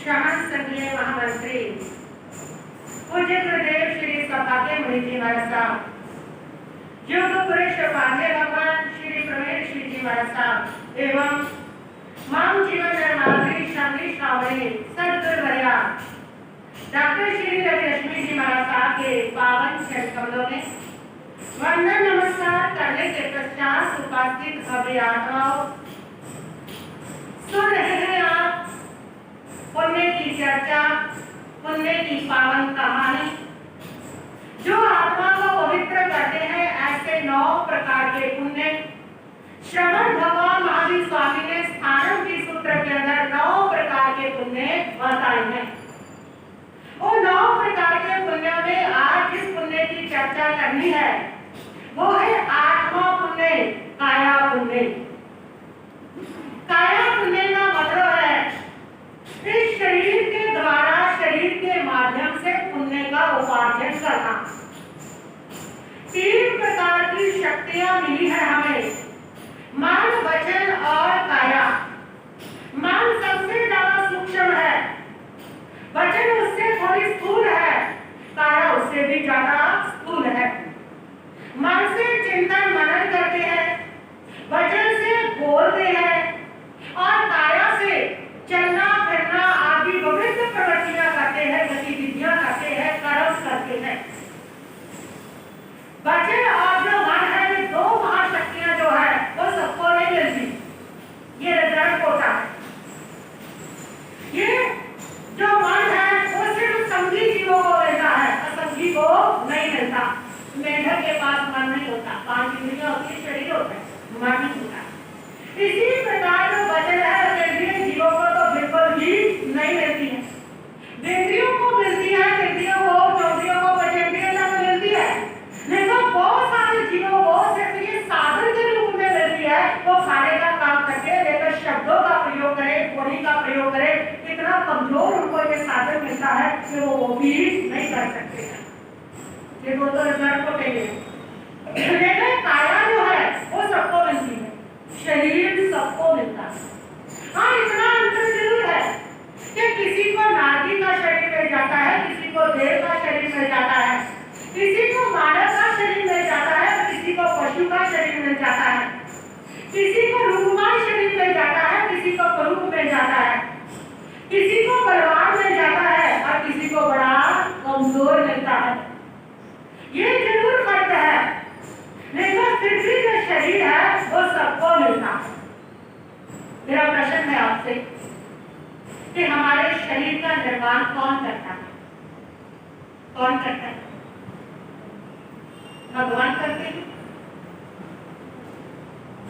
श्रवण संघीय महामंत्री पूज्य गुरुदेव श्री सौभाग्य मुनि जी महाराज साहब, योग पुरुष भाग्य भगवान श्री प्रवीण श्री जी महाराज साहब एवं माम जीवन निर्मात्री शांति श्रावणी सदगुरुवर्या डॉक्टर श्री रविलक्ष्मी जी महाराज साहब के पावन चरण कमलों में वंदन नमस्कार करने के पश्चात उपस्थित अभियात्माओं, सुन रहे हैं आप पुण्य की चर्चा, पुण्य की पावन कहानी। जो आत्मा को पवित्र करते हैं ऐसे 9 प्रकार के पुण्य श्रवण भगवान महावीर स्वामी ने स्थानम की सूत्र के अंदर 9 प्रकार के पुण्य बताए हैं। वो 9 प्रकार के पुण्य में आज जिस पुण्य की चर्चा करनी है वो है आत्मा पुण्य, काया पुण्य। काया पुण्य का मतलब है इस शरीर के द्वारा, शरीर के माध्यम से पुण्य का उपार्जन करना। 3 प्रकार की शक्तियां मिली है हमें, मन, वचन और काया। मन सबसे ज्यादा सूक्ष्म है, वचन उससे थोड़ी स्थूल है, काया उससे भी ज्यादा स्थूल है। मन से चिंतन मनन करते हैं, वचन से बोलते हैं और काया से चलना फिरना आदि विभिन्न प्रवृत्तियां करते हैं, गतिविधियां करते हैं, कर्म करते हैं। वचन और जो मन है, ये 2 महाशक्तियां जो है वो सबको नहीं मिलती, ये रिजर्व होता है। ये जो मन है वो सिर्फ संगी जीवों को मिलता है, असंगी को नहीं मिलता। मेढक के पास मन नहीं होता, 5 इंद्रियां होती है, शरीर होता है, मन नहीं होता। इसी प्रकार जो वचन है इंद्रिय जीवों को तो बिल्कुल भी नहीं मिलती है। इंद्रियों को मिलती है, इंद्रियों को, चौंद्रियों को, पंचेंद्रियों को मिलती है, लेकिन बहुत सारे जीवों को सिर्फ ये साधन के रूप में मिलती है। वो खाने का काम करके लेकर शब्दों का प्रयोग करे, ध्वनि का प्रयोग करे, इतना कमजोर उनको ये साधन मिलता है कि वो भी नहीं कर सकते हैं। ये तो रिजर्व को चाहिए, लेकिन काया जो है वो सबको मिलती है, शरीर सबको मिलता है। हाँ, इतना अंतर जरूर है कि किसी को नारी का शरीर मिल जाता है, किसी को देव का शरीर मिल जाता है, किसी को मानव का शरीर मिल जाता है, किसी को पशु का शरीर मिल जाता है, किसी को रूपमान शरीर मिल जाता है, किसी को करूप मिल जाता है, किसी को बलवान मिल जाता है और किसी को बड़ा कमजोर मिलता है। ये जरूर फर्क है, लेकिन फिर भी जो शरीर है वो सबको मिलता है। मेरा प्रश्न है आपसे कि हमारे शरीर का निर्माण कौन करता है? कौन करता है? भगवान करते हैं,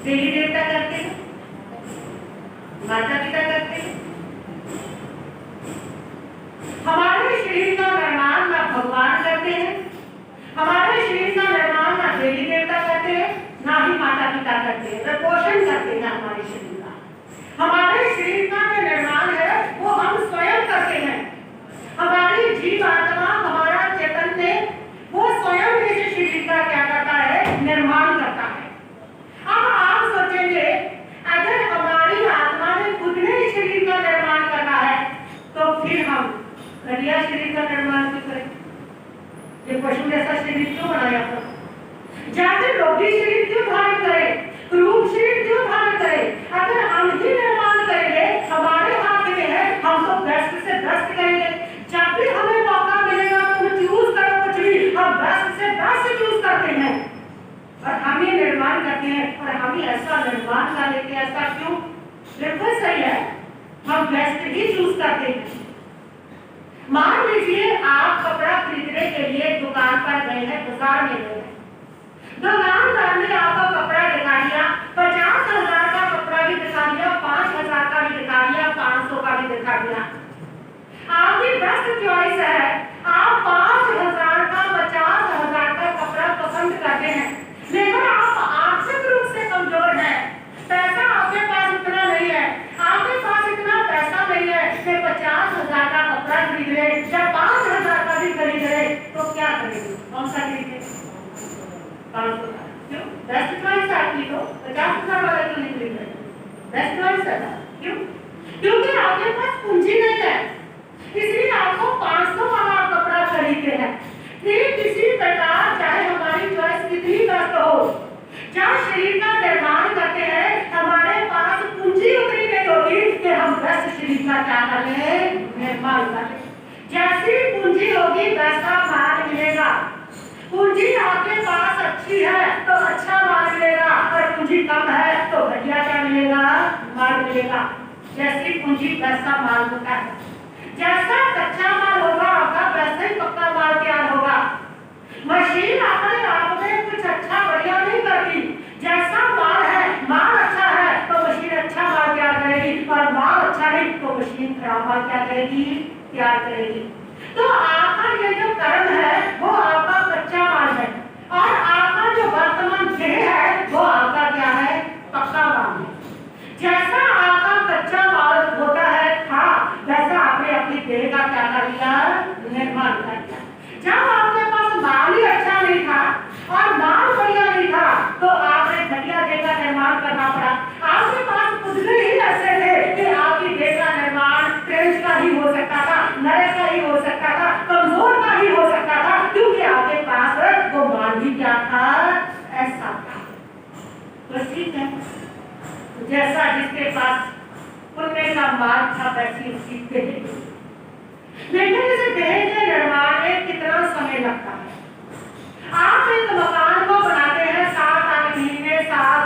देवी देवता करते हैं, माता पिता करते हैं। हमारे शरीर का निर्माण ना भगवान करते हैं, हमारे शरीर का निर्माण ना देवी देवता करते हैं, ना ही माता पिता करते हैं, वे पोषण करते हैं हमारे शरीर का। हमारे शरीर का जो निर्माण है वो हम स्वयं करते हैं। हमारी जीव आत्मा, हमारा चैतन्य वो स्वयं इस शरीर का क्या करता है? निर्माण करता है। अब आप सोचेंगे अगर हमारी आत्मा ने खुद ने इस शरीर का निर्माण करना है तो फिर हम घटिया शरीर का निर्माण क्यों करें? ये पशु जैसा शरीर क्यों बनाया था? जाते रोगी शरीर क्यों धारण करें? क्रूप शरीर क्यों धारण करें? अगर हम ही निर्माण करेंगे, हमारे हाथ में है, हम तो बेस्ट से बेस्ट करेंगे। जब भी हमें मौका मिलेगा तो चूज करो कुछ भी, हम बेस्ट से बेस्ट चूज करते हैं और हम ही निर्माण करते हैं और हम ही ऐसा निर्माण कर लेते हैं। ऐसा क्यों? बिल्कुल सही है, हम बेस्ट ही चूज करते हैं। मान लीजिए आप कपड़ा खरीदने के लिए दुकान पर गए हैं, बाजार में गए हैं, दुकानदार ने आपको कपड़ा दिखा दिया, 50,000 का कपड़ा भी दिखा दिया, 5,000 का भी दिखा दिया, 500 का भी दिखा दिया। आपकी बेस्ट चॉइस है, आप 5,000 का, 50,000 का कपड़ा पसंद करते हैं, लेकिन आप आर्थिक रूप से कमजोर हैं, पैसा आपके पास इतना नहीं है, आपके पास इतना पैसा नहीं है कि 50,000 का कपड़ा खरीद ले या 5,000 का भी खरीद ले, तो क्या करेंगे? कौन सा खरीदेंगे? 500 का। क्यों? बेस्ट चॉइस है आपकी, तो 50,000 वाला क्यों नहीं खरीद रहे? बेस्ट चॉइस है। क्यों? क्योंकि आपके पास पूंजी नहीं है, शरीर का क्या कर ले, निर्माण कर ले। जैसी पूंजी होगी वैसा माल मिलेगा। पूंजी आपके पास अच्छी है तो अच्छा माल मिलेगा, और पूंजी कम है तो घटिया क्या मिलेगा, माल मिलेगा। जैसी पूंजी वैसा माल होता है। जैसा कच्चा माल होगा आपका वैसे ही पक्का माल तैयार होगा। मशीन अपने आप में कुछ अच्छा बढ़िया नहीं करती। जैसा माल है, माल अच्छा है तो मशीन अच्छा माल तैयार करेगी, और माल अच्छा नहीं तो मशीन खराब माल क्या करेगी, तैयार करेगी। तो आपका ये जो कर्म है वो आपका कच्चा माल है, और आपका जो वर्तमान देह है वो आपका क्या है, पक्का माल है। जैसा आपका कच्चा माल होता है था, वैसा आपने अपनी देह का क्या कर लिया, निर्माण कर लिया। जब आपके पास माल ही अच्छा नहीं था और माल बढ़िया नहीं था तो आपने घटिया देह का निर्माण करना पड़ा। आपके पास पुतले ही ऐसे थे कि आपकी देह का निर्माण ट्रेंच का ही हो सकता था, नरे का ही हो सकता था, कमजोर का ही हो सकता था, क्योंकि आपके पास वो माल भी क्या था, ऐसा था। तो ठीक है, जैसा जिसके पास पुण्य का माल था वैसी उसकी देह। लेकिन इस देह के निर्माण में कितना समय लगता है। आप एक मकान को बनाते हैं 7-8 महीने,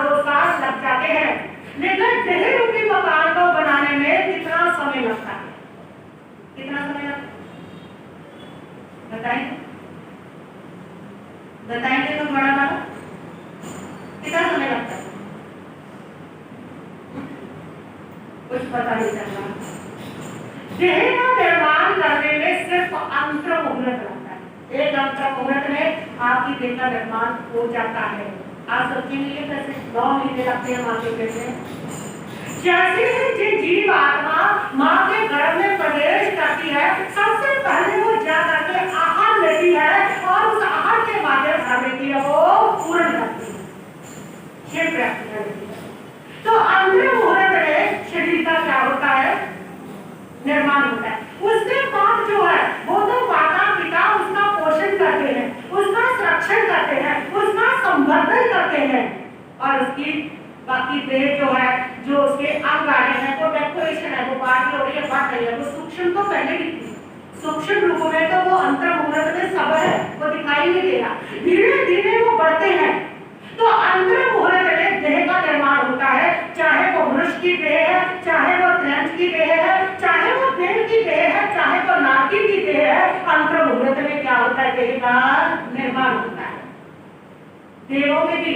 2 साल लग जाते हैं, लेकिन देह रूपी मकान को बनाने में कितना समय लगता है, कितना समय लगता है, बताइए, बताएंगे तो बड़ा बड़ा कितना समय लगता है, कुछ पता नहीं चल रहा। देह का निर्माण करने में सिर्फ अंतर मुहूर्त लगता है। एक अंतर मुहूर्त में आपकी देह का निर्माण हो जाता है। आप सोचेंगे कैसे 9 महीने लगते हैं माँ के पेट में। जैसे ही जीव आत्मा माँ के गर्भ में प्रवेश करती है, सबसे पहले वो जा करके आहार लेती है, और उस आहार के माध्यम से लेती है वो पूर्ण करती है, ये प्रक्रिया लेती है। तो अंतर मुहूर्त में शरीर का क्या होता है, निर्माण होता है। उसके बाद जो है वो तो माता पिता उसका पोषण करते हैं, उसका संरक्षण करते हैं, उसका संवर्धन करते हैं, और उसकी बाकी देह जो है, जो उसके अंग आगे हैं, वो डेकोरेशन है, वो बात हो रही है, बढ़ रही है, वो सूक्ष्म तो पहले भी थी, सूक्ष्म रूप में तो वो अंतर मुहूर्त में सब है, वो दिखाई नहीं देगा, धीरे धीरे वो बढ़ते हैं। तो अंतर मुहूर्त में देह का निर्माण होता है, चाहे वो मनुष्य की देह है, चाहे वो त्रैंच की देह है, चाहे वो देह की देह है, चाहे वो नाटी की देह है। अंतर मुहूर्त में क्या होता है, देह का निर्माण होता है। देहों में भी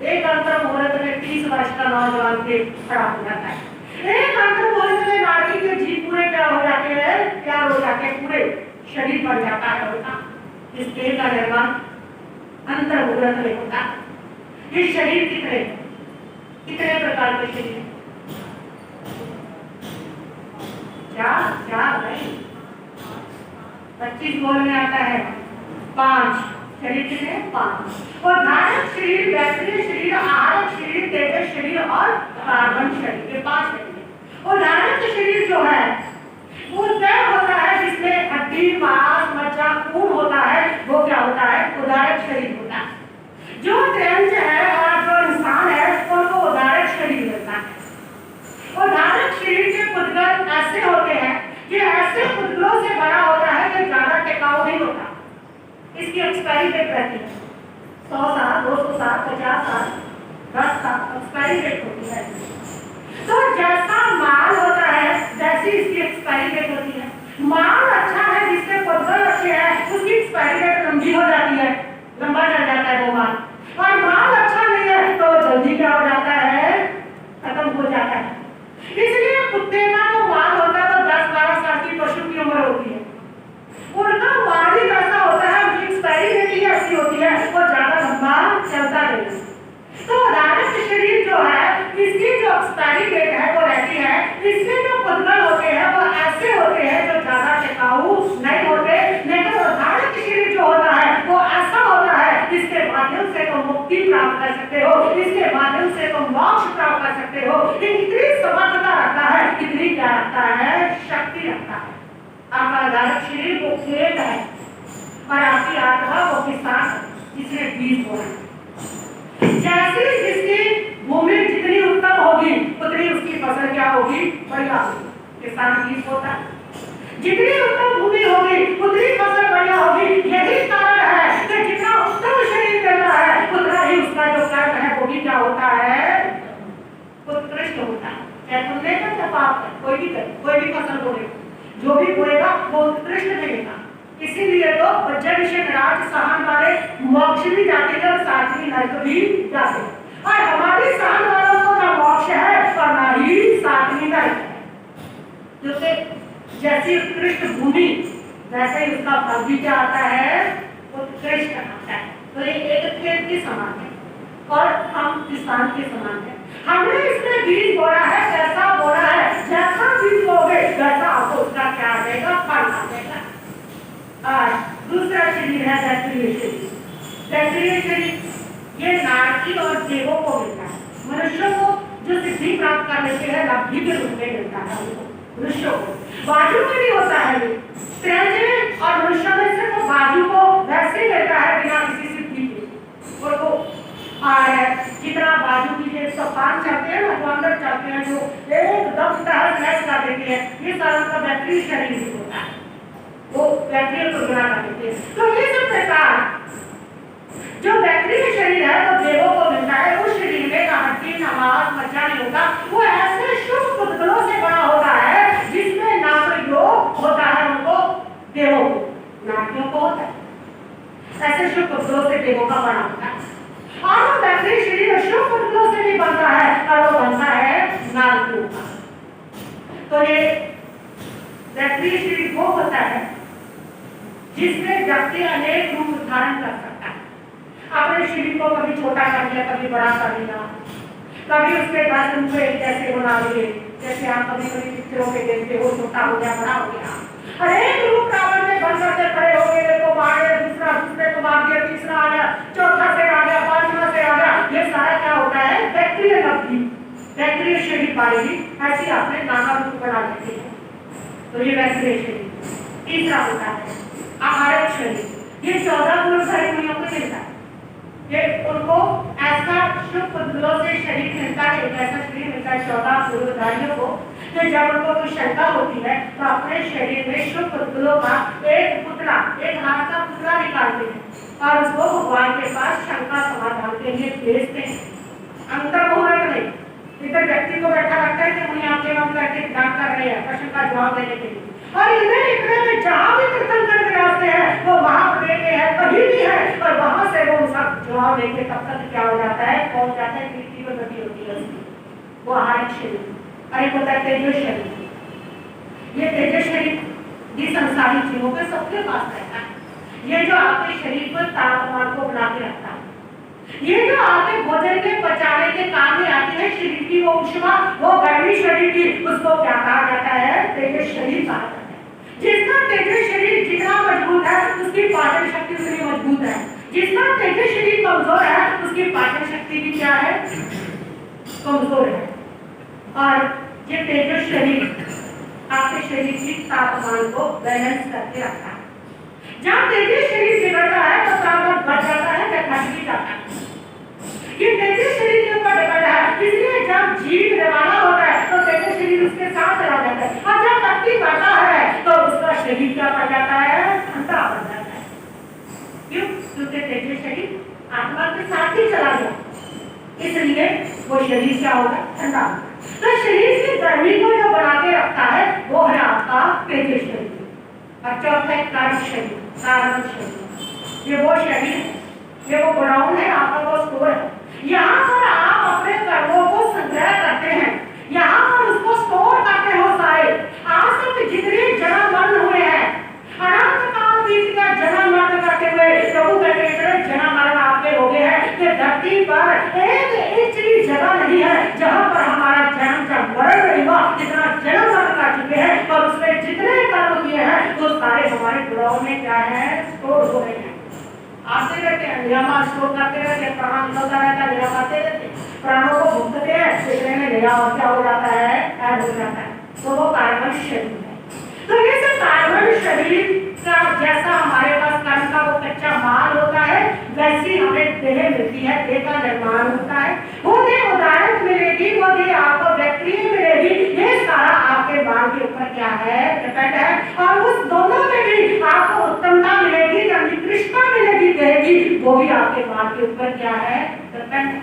एक अंतर मुहूर्त में 30 वर्ष का नौजवान के खड़ा हो जाता है। एक अंतर मुहूर्त में नाटी के जीव पूरे क्या हो जाते हैं, तैयार हो जाते हैं, पूरे शरीर बन जाता है उनका। इस देह का निर्माण अंतर मुहूर्त में होता है। ये शरीर कितने कितने प्रकार के शरीर, चार नहीं, 25 बोल में आता है 5 शरीर कितने, 5। और धारक शरीर, वैक्रिय शरीर, आहारक शरीर, तेजस शरीर और कार्बन शरीर, ये 5 शरीर। और धारक शरीर जो है वो क्या होता है, जिसमें हड्डी, मांस, मज्जा, खून होता है, वो क्या होता है, उदारक शरीर होता है। जो त्रैंच है और जो इंसान है उनको उदारक शरीर मिलता है। उदारक शरीर के पुद्गल ऐसे होते हैं, ये ऐसे पुद्गलों से बना होता है कि ज्यादा टिकाऊ नहीं होता। इसकी एक्सपायरी डेट रहती है 100 साल, 200 साल, 50 साल, 10 साल एक्सपायरी डेट होती है। तो जैसा माल होता है वैसी इसकी एक्सपायरी डेट होती है। माल अच्छा है, जिसके पुद्गल अच्छे हैं, उसकी एक्सपायरी डेट लंबी हो जाती है, लंबा चल जाता है वो माल। और माल अच्छा नहीं है तो जल्दी क्या हो जाता है, खत्म हो जाता है। इसलिए कुत्ते का जो माल होता है वो 10-12 साल की पशु की उम्र होती है, उनका माल ही ऐसा होता है, उनकी एक्सपायरी डेट ही ऐसी होती है, वो ज्यादा लंबा चलता नहीं। तो उदाहरण शरीर जो है, इसकी जो एक्सपायरी डेट है वो रहती है, इसमें जो पुद्गल होते हैं वो ऐसे होते हैं जो ज्यादा टिकाऊ नहीं होते। लेकिन उदाहरण शरीर जो होता है वो ऐसा होता है जिसके माध्यम से तुम मुक्ति प्राप्त कर सकते हो, इसके माध्यम से तुम मोक्ष प्राप्त कर सकते हो। इतनी समर्थता रखता है, इतनी क्या रखता है, शक्ति रखता है। आपका उदाहरण शरीर वो खेत है और आपकी आत्मा वो किसान है, जिसने बीज बोया। जैसे जिसकी भूमि जितनी उत्तम होगी उतनी उसकी फसल क्या होगी, बढ़िया होगी। किसान बीज बोता है। जितनी उत्तम भूमि होगी उतनी फसल बढ़िया होगी। यही कारण है कि जितना उत्तम शरीर मिलता है उतना ही उसका जो कर्म है वो भी क्या होता है, उत्कृष्ट होता है। चाहे पुण्य का या पाप है, कोई भी फसल बोलेगा, जो भी बोलेगा वो उत्कृष्ट मिलेगा। इसीलिए तो जन राज सहन वाले मोक्ष भी जाते हैं और साथ ही नरक भी जाते हैं। और हमारी सहन वालों को ना मोक्ष है और ना ही सातवीं नरक है। क्योंकि जैसी उत्कृष्ट भूमि वैसे ही उसका फल भी क्या आता है, उत्कृष्ट आता है। तो ये एक खेत के समान है और हम किसान के समान है। हमने इसमें बीज बोया है, जैसा बोया है, जैसा बीज बोगे वैसा आपको उसका क्या आ जाएगा, फल आ जाएगा। और दूसरा शरीर है दैत्रीय शरीर। दैत्रीय शरीर ये नारकी और देवों को मिलता है। मनुष्यों को जो सिद्धि प्राप्त कर लेते हैं लब्धि के रूप में मिलता है मनुष्यों को। बाजू में भी होता है ये त्रेजय और मनुष्यों में से तो बाजू को वैसे ही मिलता है बिना किसी सिद्धि के। और वो जितना बाजू की जो सफान चलते हैं ना, जो अंदर चलते हैं, जो एकदम तहस नहस कर देते हैं, ये सारा का दैत्रीय शरीर होता है। वो दैत्रीय को गुना कर देते हैं। तो ये सब प्रकार जो दैत्रीय शरीर है वो देवों को मिलता है। उस शरीर में ना हड्डी ना मांस मज्जा नहीं होता। वो ऐसे शुभ पुतलों से बना होता है जिसमें ना तो योग होता है उनको, देवों को नाटियों को होता है। ऐसे शुभ पुतलों से देवों का बना होता है। और वो दैत्रीय शरीर शुभ पुतलों से भी बनता है और वो बनता है नाटियों का। तो ये दैत्रीय शरीर वो होता है जिसमें व्यक्ति अनेक रूप धारण कर सकता है। अपने शरीर को कभी छोटा कर दिया, कभी बड़ा कर दिया, कभी उसके 10 रूप जैसे बना दिए। जैसे आप कभी कभी पिक्चरों में देखते हो, छोटा हो गया, बड़ा हो गया। अनेक रूप रावण में बन करके खड़े हो गए, एक को मार दिया, दूसरे को मार दिया, तीसरा आ गया, चौथा से आ गया, पांचवा से आ गया। ये सारा क्या होता है, दैत्रीय लब्धि, दैत्रीय शरीर पाएगी। ऐसे आपने नाना रूप बना देते हैं। तो ये दैत्रीय शरीर। तीसरा होता है आहारक शरीर। ये 14 गुणधारी मुनियों को मिलता है। ये उनको ऐसा शुभ पुतलों से शरीर मिलता है, एक ऐसा शरीर मिलता है 14 गुणधारियों को, कि जब उनको कोई शंका होती है तो अपने शरीर में शुभ पुतलों का एक पुतला, एक हाथ का पुतला निकालते हैं और उसको भगवान के पास शंका समाधान के लिए भेजते हैं। अंतर मुहूर्त नहीं, इधर व्यक्ति को बैठा रखता है कि मुझे आपके वहां करके ध्यान कर रहे हैं प्रश्न का जवाब देने के लिए। और इधर इतने में जहां भी तीर्थंकर विराजते हैं वो वहां देते हैं, कहीं भी है, और वहां से वो उसका जवाब देके तब तक क्या हो जाता है, पहुंच जाता है कीर्ति और गति होती है उसकी। वो आहारिक शरीर। अरे होता है तेजो शरीर। ये तेजो शरीर ये संसारी जीवों के सबके पास रहता है। ये जो आपके शरीर पर तापमान को बना के रखता है, ये जो आपके भोजन के पचाने के काम में आती है, शरीर की वो ऊष्मा, वो गर्मी शरीर की, उसको क्या कहा जाता है, तेजो शरीर कहा जाता है। जिसका तेजो शरीर जितना मजबूत है उसकी पाचन शक्ति उतनी मजबूत है। जिसका तेजो शरीर कमजोर है उसकी पाचन शक्ति भी क्या है, कमजोर है। और ये तेजो शरीर आपके शरीर की तापमान को बैलेंस करके रखता है। जब तेजो शरीर बिगड़ता है तो तापमान बढ़ जाता है या घट भी जाता है। ये तेजो शरीर के ऊपर डिपेंड है। इसलिए जब जीव रवाना होता है तो तेजो शरीर उसके साथ चला जाता है, और जब व्यक्ति बढ़ता है तो उसका शरीर क्या पड़ जाता है, ठंडा पड़ जाता है। क्यों? क्योंकि तेजो शरीर आत्मा के साथ ही चला गया, इसलिए वो शरीर क्या होगा, ठंडा होगा। तो शरीर की गर्मी को जो बना के रखता है वो है आपका तेजो शरीर। और चौथा है कार्य शरीर, कारण शरीर। ये वो शरीर है, ये वो गोडाउन है, आपका वो स्टोर है। यहाँ पर आप अपने कर्मों को संग्रह करते हैं, यहाँ पर उसको स्टोर करते हो सारे। आज तक जितने जन्म मरण हुए हैं, अनंत काल बीत गया जन्म मरण करते हुए, प्रभु कहते हैं जन्म मरण आपके हो गए हैं कि धरती पर एक इंच की जगह नहीं है जहाँ पर हमारा जन्म जब मरण नहीं हुआ, जितना जन्म मरण कर चुके हैं और उसमें जितने कर्म किए हैं वो सारे हमारे गोडाउन में क्या है, स्टोर हो गए हैं। आते रहते हैं, नियमा स्टोर करते रहते हैं, प्राण निकलता रहता है, नियम आते रहते हैं, प्राणों को भूखते हैं, इतने में नियम क्या हो जाता है, ऐड हो जाता है। तो वो कार्बन शरीर है। तो ये सब कार्बन शरीर का जैसा हमारे पास कर्म का वो कच्चा माल होता है, वैसी हमें देह मिलती है, देह का निर्माण होता है। वो देह उदाहरण मिलेगी, वो देह आपको व्यक्ति मिलेगी, ये सारा आपके माल माल के ऊपर क्या है, डिपेंड है। और उस दोनों में भी आपको उत्तमता मिलेगी या निकृष्टता मिलेगी देगी, वो भी आपके माल के ऊपर क्या है, डिपेंड है।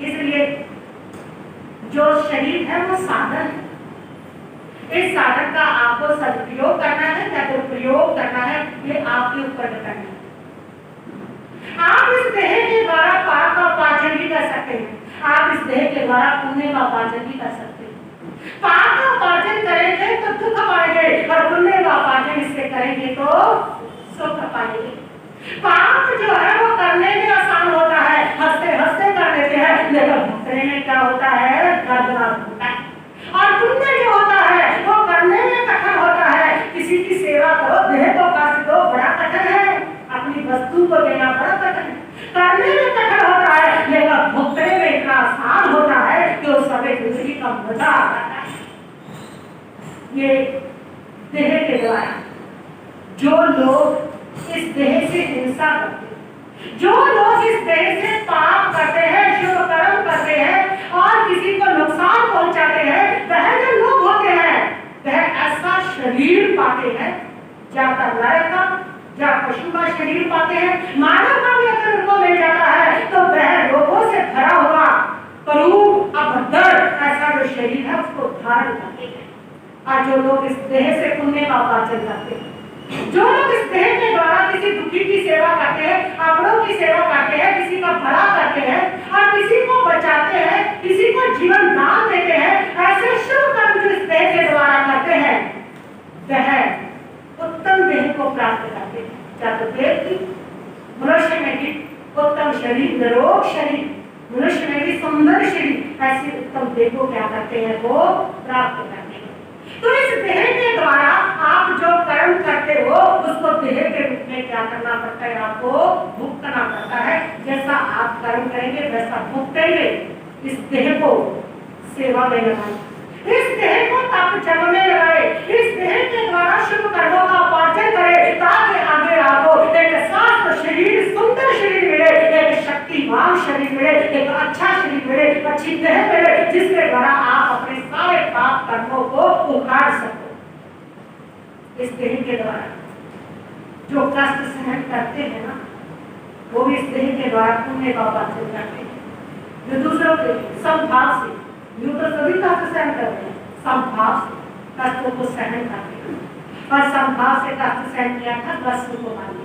इसलिए जो शरीर है वो साधन है, इस साधन का आपको सदुपयोग करना है या दुरुपयोग करना है, ये आपके ऊपर डिपेंड है। आप इस देह के द्वारा पाप का उपार्जन भी कर सकते हैं, आप इस देह के द्वारा पुण्य का उपार्जन भी कर सकते हैं। पाप का उपार्जन करेंगे तो दुख पाएंगे और पुण्य का उपार्जन इससे करेंगे तो सुख पाएंगे। पाप जो है वो करने में आसान होता है, हंसते हंसते कर लेते हैं, लेकिन भुगतने में क्या होता है, दर्दनाक होता है। और पुण्य जो होता है वो करने में कठिन होता है। किसी की सेवा करो, देह को कष्ट दो, बड़ा कठिन है, अपनी वस्तु को देना बड़ा कठिन है, करने में कठिन होता है, लेकिन भुगतने में इतना आसान होता है कि उस समय जिंदगी का मजा आ जाता है। ये देह के द्वारा जो लोग इस देह से हिंसा करते हैं, जो लोग इस देह से पाप करते हैं, शुभ कर्म करते हैं और किसी को नुकसान पहुंचाते हैं, वह जो लोग होते हैं वह ऐसा शरीर पाते हैं, जाता नरक का या पशु का शरीर पाते हैं। मानव का भी अगर उनको मिल जाता है तो वह रोगों से भरा हुआ करूब अभद्र ऐसा जो शरीर है उसको धारण करते हैं। और जो लोग इस देह से पुण्य का उपार्जन करते हैं, जो लोग इस देह के द्वारा किसी दुखी की सेवा करते हैं, अपनों की सेवा करते हैं, किसी का भला करते हैं और किसी को बचाते हैं, किसी को जीवन दान देते हैं, ऐसे शुभ कर्म जो इस देह के द्वारा करते हैं वह उत्तम देह को प्राप्त करते हैं। चाहे तो देव की, मनुष्य में भी उत्तम शरीर, निरोग शरीर, मनुष्य में भी सुंदर शरीर, ऐसी उत्तम देह को क्या करते हैं, वो प्राप्त करते हैं। तो इस देह के द्वारा आप जो कर्म करते हो उसको देह के रूप में क्या करना पड़ता है, आपको भुगतना पड़ता है। जैसा आप कर्म करेंगे वैसा भुगतेंगे। इस देह को सेवा में लगाए, इस देह को तप जप में लगाए, इस देह के द्वारा शुभ कर्मों का उपार्जन करे ताकि आगे आपको एक स्वस्थ शरीर, सुंदर शरीर मिले, एक शक्तिमान शरीर मिले, एक अच्छा शरीर मिले, अच्छी देह मिले, जिसके द्वारा आप अपने सारे पाप कर्मों को उखाड़ सको। इस देह के द्वारा जो कष्ट सहन करते हैं ना, वो भी इस देह के द्वारा पुण्य का उपार्जन करते हैं। जो दूसरों के समभाव से, यूं तो सभी कष्ट सहन करते हैं, समभाव से कष्टों को सहन करते हैं। और समभाव से कष्ट सहन किया था दस्यु को मारिए,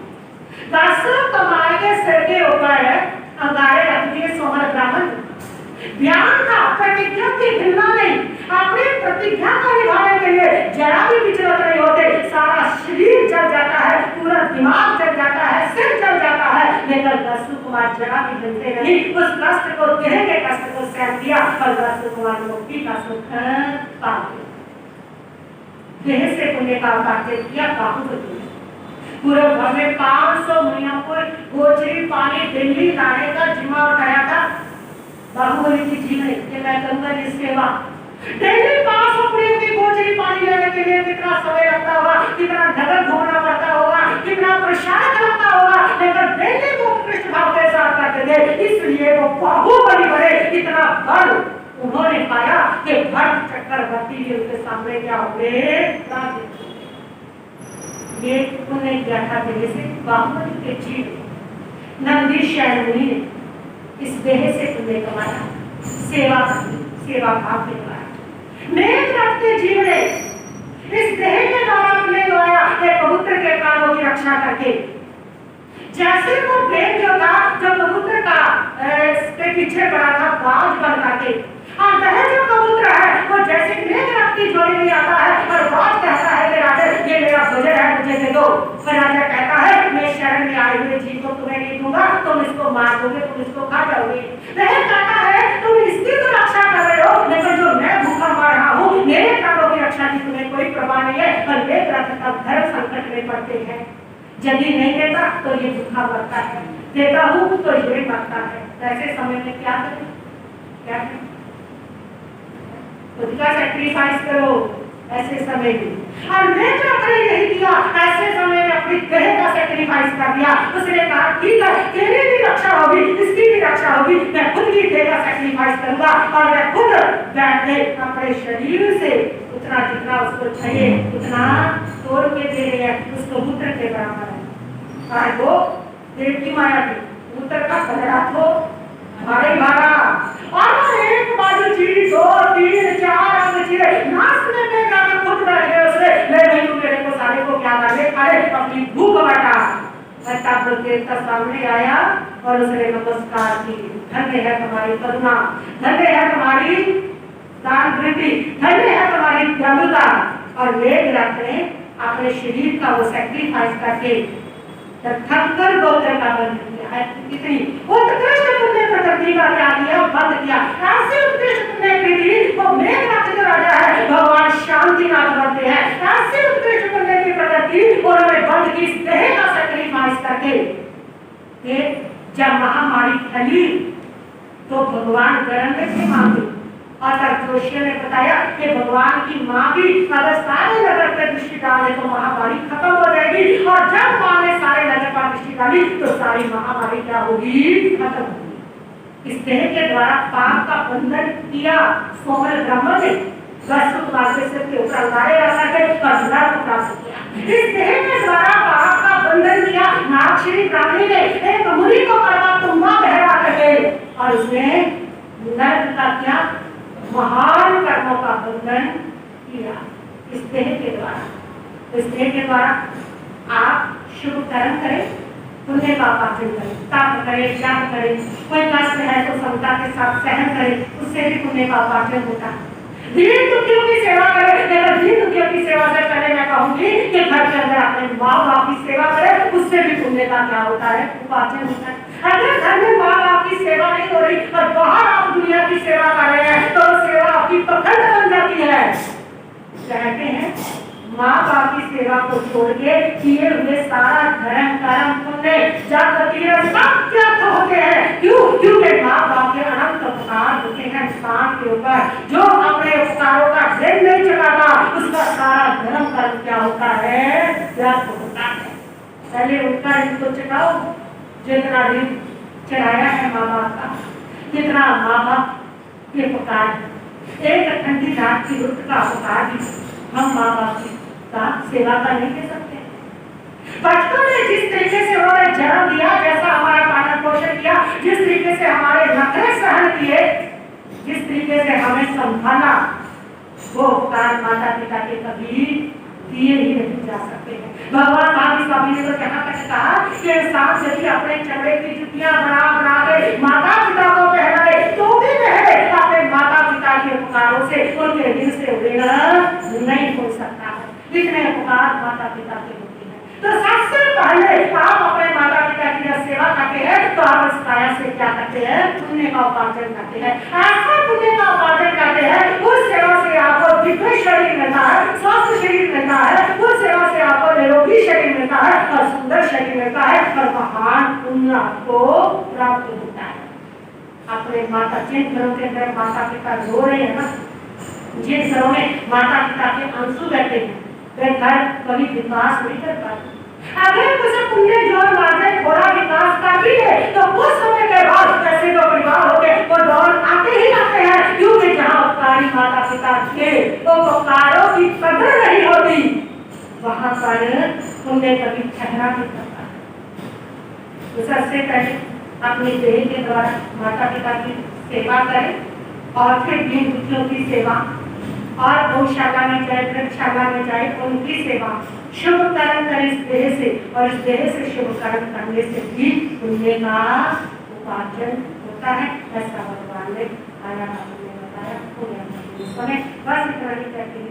दस्यु कमाल के सिर के ऊपर अंगारे रख दिए सोमर ब्राह्मण। ज्ञान का प्रतिज्ञा की हिलना नहीं, अपनी प्रतिज्ञा को निभाने के लिए जरा भी विचलित नहीं होते। सारा शरीर जल जाता है, पूरा दिमाग जल जाता है, सिर जल जाता है, लेकिन दस्यु कुमार जरा भी हिलते नहीं। उस कष्ट को, देह के कष्ट को सहन किया और दस्यु कुमार मुक्ति का सुख पा लिया। देह से पुण्य का उपार्जन किया बाहुबली। पूरे भर में 500 मुनियों को गोचरी पानी दिल्ली लाने का जिम्मा उठाया था बाहुबली की जी ने, कि मैं करूंगा ये सेवा। दिल्ली 500 मुनियों की गोचरी पानी लेने के लिए कितना समय लगता होगा, कितना नगर घूमना पड़ता होगा, कितना प्रसाद लगता होगा, लेकिन दिल्ली को कृष्ण भाव के साथ करते थे। इसलिए वो बाहुबली बने। इतना बल उन्होंने पाया कि भक्त चक्रवर्ती जी उनके सामने क्या हुए, ये उन्हें क्या था, देह से बाहुबली के जीव नंदी शैल मुनि ने इस देह से पुण्य कमाया, सेवा सेवा भाव के द्वारा। नेक रखते जीव ने इस देह के द्वारा पुण्य कमाया, कबूतर के प्राणों की रक्षा करके। जैसे वो भेड़ जो था, जो कबूतर का के पीछे पड़ा था बाज बन करके, और वह जो कबूतर है वो जैसे नेक रखती जोड़ी में आता है और बाज कहता है कि राजा ये मेरा भोजन है, मुझे दे दो। फिर राजा कहता है मैं शरण में आए हुए जीव को तुम्हें नहीं दूंगा, तुम इसको मार दोगे, तुम इसको खा जाओगे। वह कहता है तुम इसकी तो रक्षा कर रहे हो, लेकिन जो मैं भूखा मर रहा हूँ, मेरे प्राणों की रक्षा की तुम्हें कोई परवाह नहीं है। और वे धर्म संकट में पड़ते हैं, यदि नहीं देता तो ये भूखा मरता है, देता हूँ तो ये मरता है। ऐसे समय में क्या करें, क्या करें? खुद का सैक्रिफाइस करो ऐसे समय में। और मैंने यही किया, ऐसे समय में अपनी देह का सैक्रिफाइस कर दिया। उसने कहा ठीक है, तेरी भी रक्षा होगी, इसकी भी रक्षा होगी, मैं खुद की देह का सैक्रिफाइस करूंगा और मैं खुद बैठ के अपने शरीर से उतना जितना उसको चाहिए उतना तोड़ के दे रहे हैं, उसको मूत्र के बराबर है। और वो पेट की माया थी, मूत्र का कचरा तो भारी भारा, और एक बाजू चीज 2 3 4 अंग चीरे नाचने में गाना खुद बैठे उसने, मैं नहीं तू मेरे को सारे को क्या कर ले, अरे अपनी भूख हटा। तब देवता सामने आया और उसने नमस्कार की, धन्य है तुम्हारी करुणा, धन्य है तुम्हारी दान वृद्धि, धन्य है तुम्हारी दयालुता। और मेघनाथ ने अपने शरीर का वो सैक्रिफाइस करके थक्कर गोत्र का बंध किया है। इतनी उत्कृष्ट तुमने प्रकृति का क्या किया, बंध किया। ऐसे उत्कृष्ट तुमने प्रकृति, वो मेघनाथ जो राजा है भगवान शांतिनाथ बनते हैं, ऐसे उत्कृष्ट तुमने की प्रकृति उन्होंने बंध की देह का सैक्रिफाइस करके। जब महामारी फैली तो भगवान गरण में थे मांगे, और तब जोशी ने बताया कि भगवान की माँ भी अगर सारे नगर पे दृष्टि डाले तो महामारी खत्म हो जाएगी, और जब माँ ने सारे नगर पर दृष्टि डाली तो सारी महामारी क्या होगी, खत्म होगी। इस देह के द्वारा पाप का बंधन किया सोमल ब्रह्म ने, के ऊपर अंगारे रखा है और नर को प्राप्त किया। इस देह के द्वारा पाप का बंधन किया नागश्री ब्राह्मणी ने, एक मुनि को परमात्मा बहरा रहे, और उसने नर का क्या महान कर्मों का बंधन किया इस देह के द्वारा। इस देह के द्वारा आप शुभ कर्म करें, पुण्य का पाचन करें, तप करें, जप करें, कोई कष्ट है तो समता के साथ सहन करें, उससे भी पुण्य का पाचन होता है। दीन दुखियों की सेवा करें, लेकिन दीन दुखियों की सेवा से पहले मैं कहूंगी कि घर के अंदर अपने माँ बाप की सेवा करें, उससे भी पुण्य का क्या होता है, उपार्जन होता है। अगर घर में माँ बाप की सेवा नहीं हो रही और बाहर आप दुनिया की सेवा कर रहे हैं तो सेवा आपकी पखंड बन जाती है। कहते हैं माँ बाप की सेवा को छोड़ के किए हुए सारा धर्म कर्म पुण्य जब सब व्यर्थ होते हैं। क्यों? क्योंकि माँ बाप के अनंत उपकार होते हैं इंसान के ऊपर, जो अपने उपकारों का ऋण नहीं चुकाता उसका सारा धर्म कर्म क्या होता है, व्यर्थ होता है। पहले उनका ऋण तो चुकाओ, जितना ऋण चढ़ाया है माँ बाप का, जितना माँ बाप के उपकार, एक ठंडी रात की रुत का उपकार भी हम माँ बाप की सेवा का नहीं दे सकते। बचपन में जिस तरीके से उन्होंने जन्म दिया, जैसा हमारा पालन पोषण किया, जिस तरीके से हमारे नखरे सहन किए, जिस तरीके से हमें संभाला, वो उपकार माता पिता के कभी दिए ही नहीं जा सकते हैं। भगवान भावी स्वामी ने तो यहाँ तक कहा कि इंसान यदि अपने चमड़े की जुतियां बना बना के माता पिता को पहनाए तो भी वह अपने माता पिता के उपकारों से, उनके दिल से ऋण नहीं हो सकता है। इतने उपकार माता पिता के होते हैं। तो सबसे पहले आप अपने माता पिता की जब सेवा करते हैं तो आप उस काया से क्या करते हैं, पुण्य का उपार्जन करते हैं। ऐसा पुण्य का उपार्जन करते हैं, उस सेवा से आपको दिव्य शरीर मिलता है, स्वस्थ शरीर मिलता है, उस सेवा से आपको निरोगी शरीर मिलता है और सुंदर शरीर मिलता है और महान पुण्य आपको प्राप्त होता है। अपने माता, जिन घरों के अंदर माता पिता रो रहे हैं ना, जिन घरों में माता पिता के आंसू बहते हैं, वे घर कभी विकास नहीं कर पाते। अगर कुछ पुण्य जोड़ मारने थोड़ा विकास कर भी है तो कुछ समय के बाद ऐसे जो परिवार होते वो दौड़ आते ही आते हैं, क्योंकि जहाँ उपकारी माता पिता थे तो उपकारों की कदर नहीं होती, वहां पर पुण्य कभी ठहरा नहीं करता। तो सबसे पहले अपने देह के द्वारा माता पिता की सेवा करें, और फिर दीन दुखियों की सेवा, और गौशाला में जाए, वृक्षशाला में जाए, उनकी सेवा, शुभ कर्म करें इस देह से, और इस देह से शुभ कर्म करने से भी पुण्य का उपार्जन होता है। ऐसा भगवान ने बताया। बस इतना ही कहते हैं।